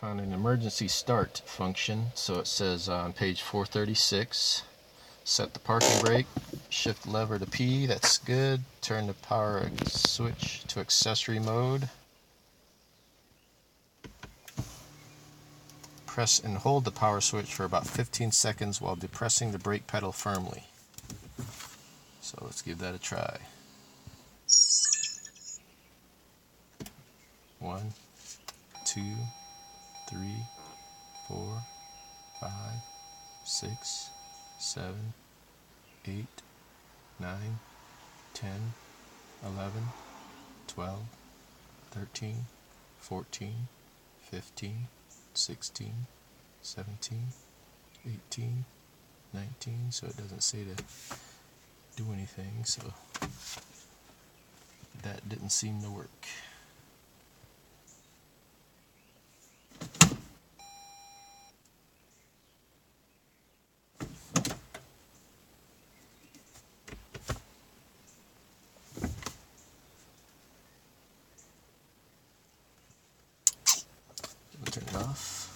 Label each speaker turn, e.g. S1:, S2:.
S1: Found an emergency start function, so it says on page 436, set the parking brake, shift lever to P, that's good, turn the power switch to accessory mode, press and hold the power switch for about 15 seconds while depressing the brake pedal firmly. So let's give that a try. 1, 2, 3, 4, 5, 6, 7, 8, 9, 10, 11, 12, 13, 14, 15, 16, 17, 18, 19, so it doesn't say to do anything, so that didn't seem to work. Turn it off.